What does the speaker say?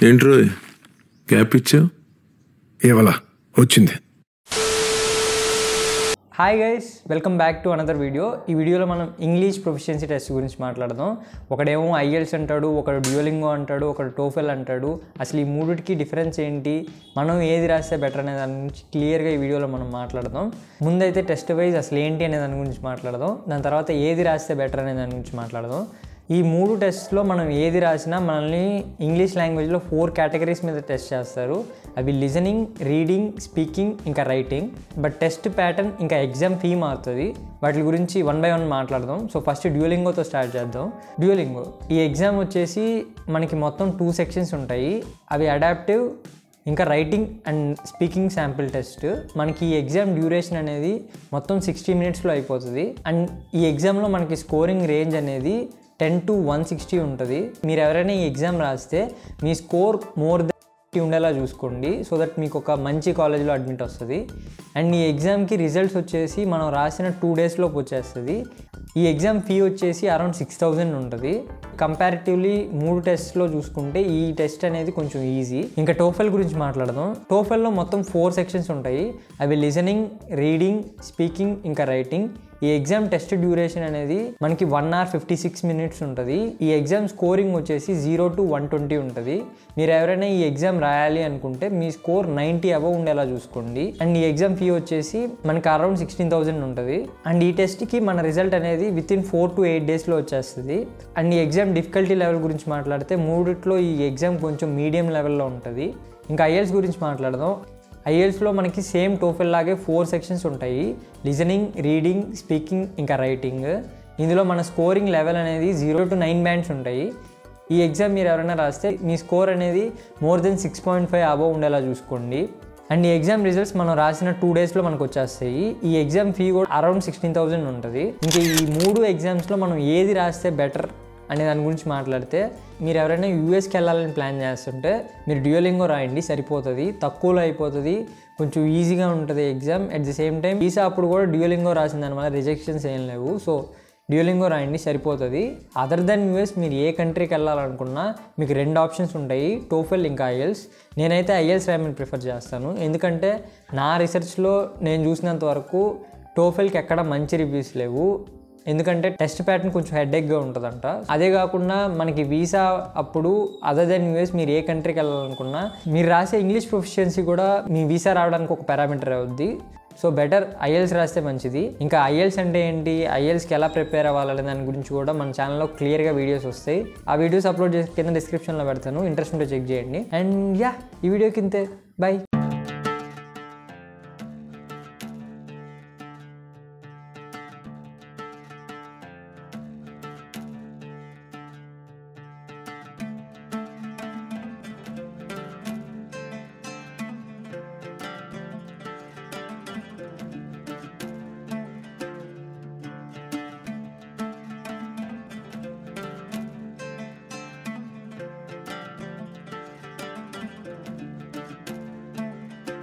ఏంట్రో gap ఇచ్చావు? ఏవలా వచ్చింది. Hi guys, welcome back to another video. ఈ వీడియోలో మనం ఇంగ్లీష్ ప్రొఫిషియన్సీ టెస్ట్ గురించి మాట్లాడదాం. ఒకడేమో ఐఎల్స్ అంటాడు, ఒకడు డ్యూలింగో అంటాడు, ఒకడు టోఫెల్ అంటాడు. అసలు ఈ మూడిటికి డిఫరెన్స్ ఏంటి, మనం ఏది రాస్తే బెటర్ అనే దాని గురించి క్లియర్గా ఈ వీడియోలో మనం మాట్లాడదాం. ముందైతే టెస్ట్ వైజ్ అసలు ఏంటి అనే దాని గురించి మాట్లాడదాం. దాని తర్వాత ఏది రాస్తే బెటర్ అనే దాని గురించి మాట్లాడదాం. ఈ మూడు టెస్ట్లో మనం ఏది రాసినా మనల్ని ఇంగ్లీష్ లాంగ్వేజ్లో 4 కేటగిరీస్ మీద టెస్ట్ చేస్తారు. అవి లిజనింగ్, రీడింగ్, స్పీకింగ్, ఇంకా రైటింగ్. బట్ టెస్ట్ ప్యాటర్న్ ఇంకా ఎగ్జామ్ థీమ్ అవుతుంది. వాటి గురించి 1 by 1 మాట్లాడదాం. సో ఫస్ట్ డ్యూలింగోతో స్టార్ట్ చేద్దాం. డ్యూలింగో ఈ ఎగ్జామ్ వచ్చేసి మనకి మొత్తం 2 సెక్షన్స్ ఉంటాయి. అవి అడాప్టివ్ ఇంకా writing and speaking sample test. మనకి ఈ ఎగ్జామ్ డ్యూరేషన్ అనేది మొత్తం 60 minutesలో అయిపోతుంది. అండ్ ఈ ఎగ్జామ్లో మనకి స్కోరింగ్ రేంజ్ అనేది 10 to 160 ఉంటుంది. మీరు ఎవరైనా ఈ ఎగ్జామ్ రాస్తే మీ స్కోర్ మోర్ దెన్ ఉండేలా చూసుకోండి, సో దట్ మీకు ఒక మంచి కాలేజ్లో అడ్మిట్ వస్తుంది. అండ్ ఈ ఎగ్జామ్కి రిజల్ట్స్ వచ్చేసి మనం రాసిన 2 daysలోపు వచ్చేస్తుంది. ఈ ఎగ్జామ్ ఫీ వచ్చేసి అరౌండ్ 6,000 ఉంటుంది. కంపారిటివ్లీ 3 టెస్ట్లో చూసుకుంటే ఈ టెస్ట్ అనేది కొంచెం ఈజీ. ఇంకా టోఫెల్ గురించి మాట్లాడదాం. టోఫెల్లో మొత్తం 4 sections ఉంటాయి. అవి లిజనింగ్, రీడింగ్, స్పీకింగ్, ఇంకా రైటింగ్. ఈ ఎగ్జామ్ టెస్ట్ డ్యూరేషన్ అనేది మనకి 1 hour 56 minutes ఉంటుంది. ఈ ఎగ్జామ్ స్కోరింగ్ వచ్చేసి 0 to 120 ఉంటుంది. మీరు ఎవరైనా ఈ ఎగ్జామ్ రాయాలి అనుకుంటే మీ స్కోర్ 90 above ఉండేలా చూసుకోండి. అండ్ ఈ ఎగ్జామ్ ఫీ వచ్చేసి మనకి అరౌండ్ 16,000 ఉంటుంది. అండ్ ఈ టెస్ట్కి మన రిజల్ట్ అనేది వితిన్ 4 to 8 daysలో వచ్చేస్తుంది. అండ్ ఈ ఎగ్జామ్ డిఫికల్టీ లెవెల్ గురించి మాట్లాడితే మూడిట్లో ఈ ఎగ్జామ్ కొంచెం మీడియం లెవెల్లో ఉంటుంది. ఇంకా ఐఎల్స్ గురించి మాట్లాడదాం. ఐఎల్స్లో మనకి సేమ్ టోఫెల్ లాగే 4 sections ఉంటాయి. లిజనింగ్, రీడింగ్, స్పీకింగ్, ఇంకా రైటింగ్. ఇందులో మన స్కోరింగ్ లెవెల్ అనేది 0 to 9 bands ఉంటాయి. ఈ ఎగ్జామ్ మీరు ఎవరైనా రాస్తే మీ స్కోర్ అనేది మోర్ దెన్ 6.5 above ఉండేలా చూసుకోండి. అండ్ ఈ ఎగ్జామ్ రిజల్ట్స్ మనం రాసిన 2 daysలో మనకు వచ్చేస్తాయి. ఈ ఎగ్జామ్ ఫీ కూడా అరౌండ్ 16,000 ఉంటుంది. ఇంకా ఈ 3 ఎగ్జామ్స్లో మనం ఏది రాస్తే బెటర్ అనే దాని గురించి మాట్లాడితే, మీరు ఎవరైనా యూఎస్కి వెళ్ళాలని ప్లాన్ చేస్తుంటే మీరు డ్యూలింగో రాయండి, సరిపోతుంది. తక్కువలో అయిపోతుంది, కొంచెం ఈజీగా ఉంటుంది exam. At the same time visa అప్పుడు కూడా డ్యూలింగో రాసిన దానివల్ల రిజెక్షన్స్ ఏం లేవు. సో డ్యూలింగో రాయండి, సరిపోతుంది. అదర్ దెన్ యూఎస్ మీరు ఏ కంట్రీకి వెళ్ళాలనుకున్నా మీకు 2 options ఉంటాయి, టోఫెల్ ఇంకా ఐఎల్స్. నేనైతే ఐఎల్స్ రాయమని ప్రిఫర్ చేస్తాను, ఎందుకంటే నా రీసెర్చ్లో నేను చూసినంత వరకు టోఫెల్కి ఎక్కడ మంచి రివ్యూస్ లేవు. ఎందుకంటే టెస్ట్ ప్యాటర్న్ కొంచెం హెడేక్గా ఉంటుందంట. అదే కాకుండా మనకి వీసా అప్పుడు అదర్ దెన్ యూఎస్ మీరు ఏ కంట్రీకి వెళ్ళాలనుకున్నా మీరు రాసే ఇంగ్లీష్ ప్రొఫిషియన్సీ కూడా మీ వీసా రావడానికి ఒక పారామీటర్ అవుద్ది. సో బెటర్ ఐఎల్స్ రాస్తే మంచిది. ఇంకా ఐఎల్స్ అంటే ఏంటి, ఐఎల్స్కి ఎలా ప్రిపేర్ అవ్వాలనే దాని గురించి కూడా మన ఛానల్లో క్లియర్గా వీడియోస్ వస్తాయి. ఆ వీడియోస్ అప్లోడ్ చేసి కింద డిస్క్రిప్షన్లో పెడతాను, ఇంట్రెస్ట్ ఉంటే చెక్ చేయండి. అండ్ యా, ఈ వీడియోకి ఇంతే. బై.